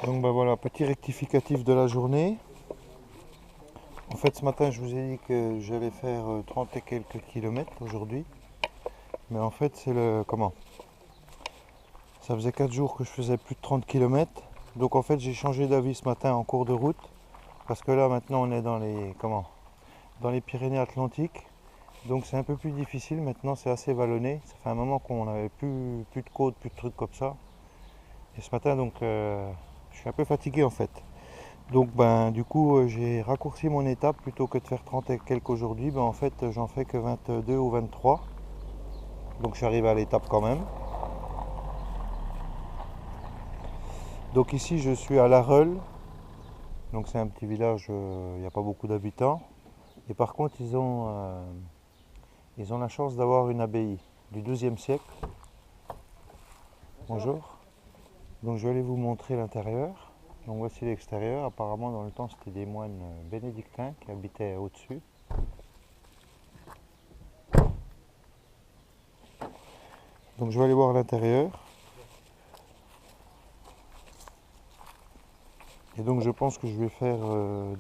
Donc ben voilà, petit rectificatif de la journée. En fait ce matin je vous ai dit que j'allais faire 30 et quelques kilomètres aujourd'hui. Mais en fait c'est le... comment? Ça faisait 4 jours que je faisais plus de 30 kilomètres. Donc en fait j'ai changé d'avis ce matin en cours de route. Parce que là maintenant on est dans les... comment? Dans les Pyrénées-Atlantiques. Donc c'est un peu plus difficile, maintenant c'est assez vallonné. Ça fait un moment qu'on n'avait plus de côtes, plus de trucs comme ça. Et ce matin donc je suis un peu fatigué en fait. Donc ben du coup j'ai raccourci mon étape plutôt que de faire 30 et quelques aujourd'hui. Ben, en fait j'en fais que 22 ou 23. Donc je suis arrivé à l'étape quand même. Donc ici je suis à La Reule. Donc c'est un petit village, il n'y a pas beaucoup d'habitants. Et par contre ils ont la chance d'avoir une abbaye du XIIe siècle. Bonjour. Donc je vais aller vous montrer l'intérieur. Donc voici l'extérieur. Apparemment dans le temps c'était des moines bénédictins qui habitaient au-dessus. Donc je vais aller voir l'intérieur. Et donc je pense que je vais faire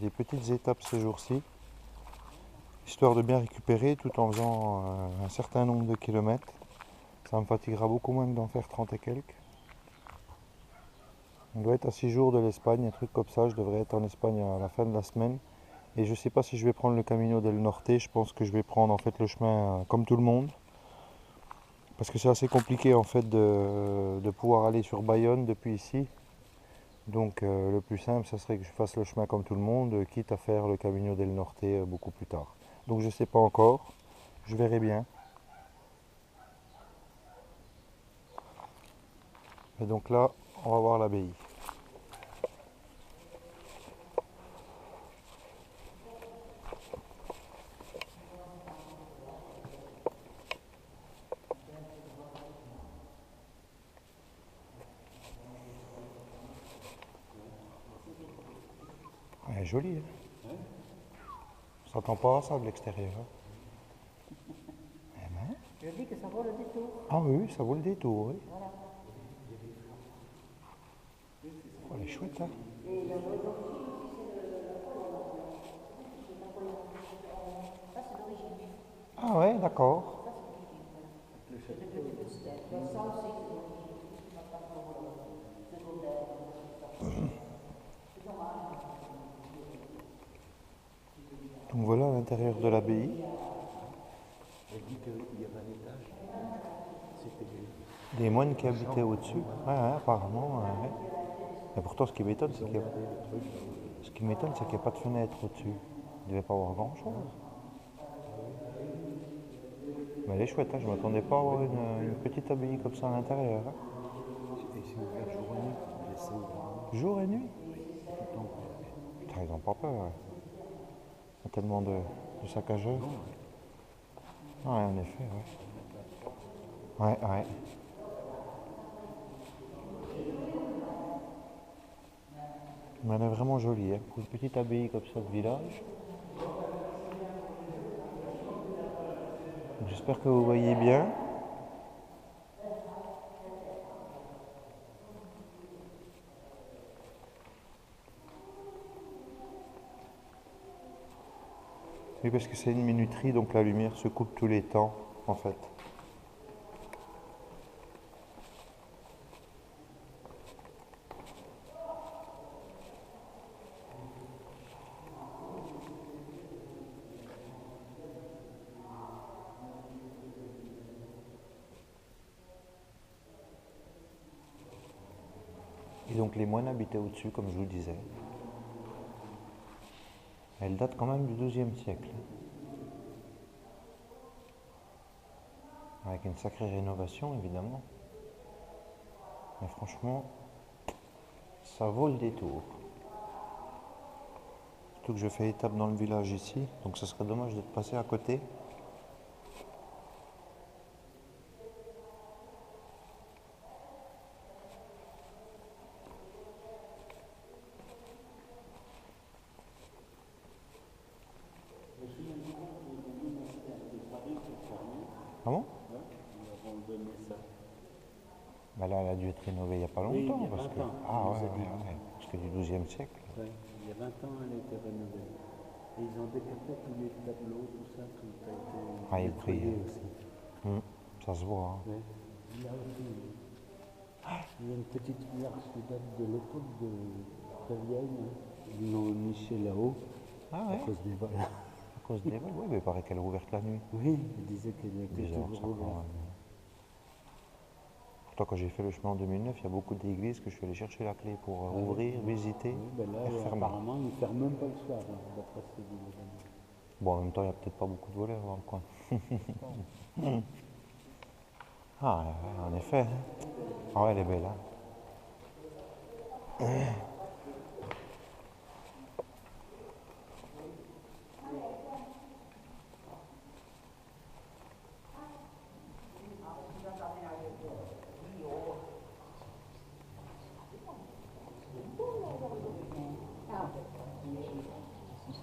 des petites étapes ces jours-ci, histoire de bien récupérer tout en faisant un certain nombre de kilomètres. Ça me fatiguera beaucoup moins que d'en faire 30 et quelques. On doit être à 6 jours de l'Espagne, un truc comme ça. Je devrais être en Espagne à la fin de la semaine. Et je ne sais pas si je vais prendre le Camino del Norte. Je pense que je vais prendre en fait le chemin comme tout le monde. Parce que c'est assez compliqué en fait de pouvoir aller sur Bayonne depuis ici. Donc le plus simple, ça serait que je fasse le chemin comme tout le monde, quitte à faire le Camino del Norte beaucoup plus tard. Donc je ne sais pas encore, je verrai bien. Et donc là, on va voir l'abbaye. Elle est jolie, hein. On s'entend pas ça de l'extérieur, hein. Eh ben. Je dis que ça vaut le détour. Ah oui, ça vaut le détour, oui. Voilà. Oh, elle est chouette, hein. Et la vraie d'origine aussi, c'est le Napoléon. C'est Napoléon. Ça, c'est d'origine. Ah ouais, d'accord. Ça, c'est d'origine. C'est de petite stèle. Mais ça aussi, c'est d'origine. C'est pas trop secondaire. C'est dommage. Donc voilà l'intérieur de l'abbaye. Elle dit qu'il y avait un étage. C'était Des moines qui habitaient au-dessus. Ouais, ouais, apparemment. Ouais. Mais pourtant, ce qui m'étonne, c'est qu'il n'y a pas de fenêtre au-dessus. Il ne devait pas avoir grand-chose. Mais elle est chouette, hein. Je ne m'attendais pas à avoir une petite abbaye comme ça à l'intérieur, hein. Et c'est ouvert jour et nuit. Laissé ouvert. Jour et nuit. Tout le temps. Putain, ils n'ont pas peur. Ouais. Il y a tellement de saccageurs. Ouais, en effet, ouais. Ouais, ouais. Mais elle est vraiment jolie, hein. Pour une petite abbaye comme ça de village. J'espère que vous voyez bien. Oui, parce que c'est une minuterie, donc la lumière se coupe tous les temps, en fait. Et donc les moines habitaient au-dessus, comme je vous le disais. Elle date quand même du XIIe siècle. Avec une sacrée rénovation, évidemment. Mais franchement, ça vaut le détour. Surtout que je fais étape dans le village ici, donc ce serait dommage d'être passé à côté. Ah bon? Nous avons donné ça. Bah là, elle a dû être rénovée il n'y a pas longtemps. Oui, il y a parce 20 que... ans, Ah on ouais, nous a dit. ouais. Parce que du XIIe siècle. Ouais, il y a 20 ans, elle a été rénovée. Et ils ont décapé tous les tableaux, tout ça, tout a été Ah, il nettoyé brille. aussi. Ça se voit. Hein. Ouais. Là aussi, il y a une petite arche qui date de l'époque de très vieille. Hein. Ils l'ont nichée là-haut Ah à ouais. cause des vols. À cause des vols. Oui, mais il paraît qu'elle est ouverte la nuit. Oui, ils disaient qu'elle était Bizarre ça toujours quand ouverte. même. Pourtant, quand j'ai fait le chemin en 2009, il y a beaucoup d'églises que je suis allé chercher la clé pour ouvrir, visiter Oui, ben là, et refermer. apparemment, ils ne ferment même pas le soir, hein, d'après ce que dit le gars. Bon, en même temps, il n'y a peut-être pas beaucoup de voleurs dans le coin. Ah, ouais, en effet. Hein. Ah ouais, elle est belle. Hein.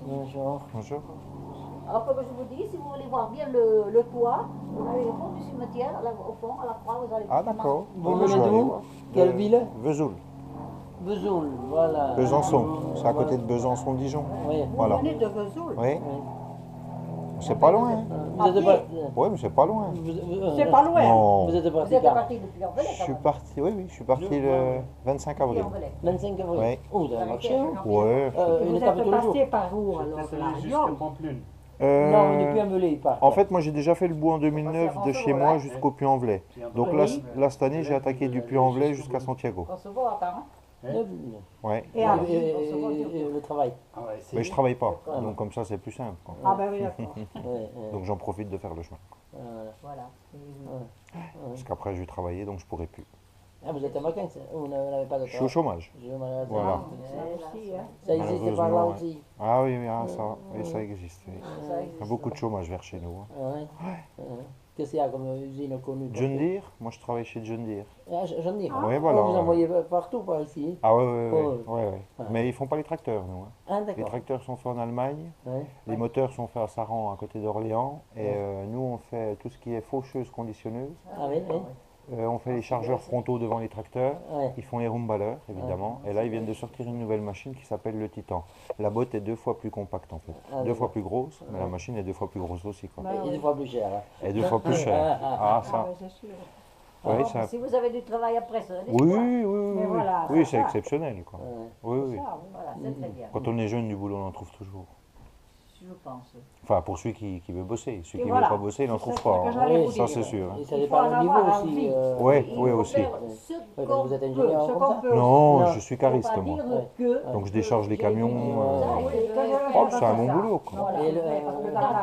Bonjour. Bonjour. Alors, comme je vous dis, si vous voulez voir bien le toit, vous allez au fond du cimetière, là, au fond, à la croix, vous allez Ah d'accord. Vous Oui, je venez vais aller d'où? voir. Quelle ville? Vesoul. Vesoul, voilà. Besançon. C'est à côté de Voilà. Besançon-Dijon. Oui. Vous Voilà. venez de Vesoul. Oui. Oui. C'est pas loin. Hein. Vous êtes pied. pas. Oui, mais c'est pas loin. C'est pas loin. Non. Vous êtes Vous parti êtes quand? parti depuis Envelay, Je quand suis même. parti, oui, je suis parti le 25 avril. Envelay. 25 avril. Oui. Oh, vous avez marché, hein? Ouais. Une Vous étape tous êtes les jours. passé par où, alors, Peut-être là, aller Lyon? jusqu'à Pamplune. Non, on n'est plus embellé, il part. En fait, moi j'ai déjà fait le bout en 2009 de chez moi jusqu'au Puy-en-Velay. Donc là, Oui. là, cette année, j'ai attaqué du Puy-en-Velay jusqu'à Santiago. On se voit, attends. Ouais. Et alors, Et- on se voit dire tout. le travail. Ah ouais, c'est Mais je travaille pas, donc comme ça c'est plus simple. Quoi. Ah ben oui, d'accord. Donc j'en profite de faire le chemin. Voilà. Voilà. Et oui. Parce qu'après je vais travailler, donc je pourrai plus. Ah, vous êtes en vacances? Vous n'avez pas de Je suis au chômage. chômage. Voilà. Ça aussi, hein. Ça existe par là Malheureusement, ouais. aussi. Ah oui, oui, ah, ça, oui, ça existe. Oui. Ça Il y a existe. beaucoup de chômage vers chez nous. Hein. Ah ouais. Qu'est-ce qu'il y a comme usine connue? John Deere, moi je travaille chez John Deere. Ah, j'en dis. Oui, voilà. Vous envoyez partout par ici. Ah ouais, ouais, ouais, Oh. ouais, ouais. Mais ils font pas les tracteurs, nous. Hein. Ah, Les d'accord. tracteurs sont faits en Allemagne, Ouais. les moteurs sont faits à Saran, à côté d'Orléans, et nous on fait tout ce qui est faucheuse conditionneuse. Ah oui, oui. On fait les chargeurs frontaux devant les tracteurs. Ouais. Ils font les rumbalers, évidemment. Et là, ils viennent de sortir une nouvelle machine qui s'appelle le Titan. La botte est 2 fois plus compacte, en fait. Ah, 2 fois d'accord. plus grosse, mais la machine est 2 fois plus grosse aussi. Quoi. Et 2 fois plus cher. Hein. Et 2 fois plus cher. Ah, Ah ça. ben, c'est sûr. Oui, Bon, ça. si vous avez du travail après, ça allez Oui, voir. oui, oui. Mais Oui, voilà, oui, c'est c'est ça. exceptionnel. Quoi. Ouais. Oui, oui. Ça, voilà, c'est très bien. Quand on est jeune, du boulot, on en trouve toujours. Je pense. Enfin, pour celui qui veut bosser. Celui Et qui ne voilà. veut pas bosser, il n'en C'est trouve ça pas. que Hein. j'allais vous Ça, dire. c'est sûr. Et ça Il dépend faut du en niveau avoir aussi. envie. Ouais, Il oui, faut aussi. faire Ouais. ce parce que qu'on vous êtes peut, ingénieur ce comme qu'on ça. peut. Non, Non. je suis Faut pas cariste, moi. dire Ouais. que. Donc je décharge les camions. Oh, c'est un bon boulot, quoi. Et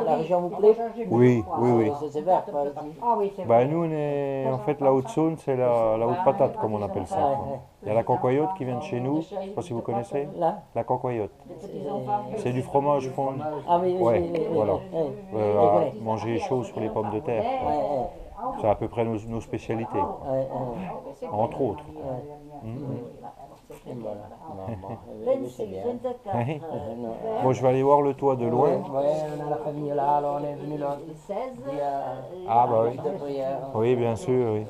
la région vous plaît? Oui, oui, oui. C'est vert, pas ici. Ah oui, c'est Bah vrai. nous on est en fait la haute saône, c'est la haute patate comme on appelle ça. Ouais, quoi. ouais. Il y a la cancoyote qui vient de chez nous, je sais pas si vous connaissez. Là? La cancoyote. Les petits enfants. C'est du fromage fondu. Ah oui, oui, Ouais, oui, oui, oui. voilà. Ouais. À connais. manger chaud sur les pommes de terre. quoi. Ouais, C'est à peu près nos spécialités, ouais, ouais. entre autres. Et voilà. Bon, 26, c'est bien. 24, Non. Bon, je vais aller voir le toit de loin. Ouais, on a la famille là, alors on est venu là. 16. Il y a Ah bah oui. de prière. Oui, bien sûr, oui.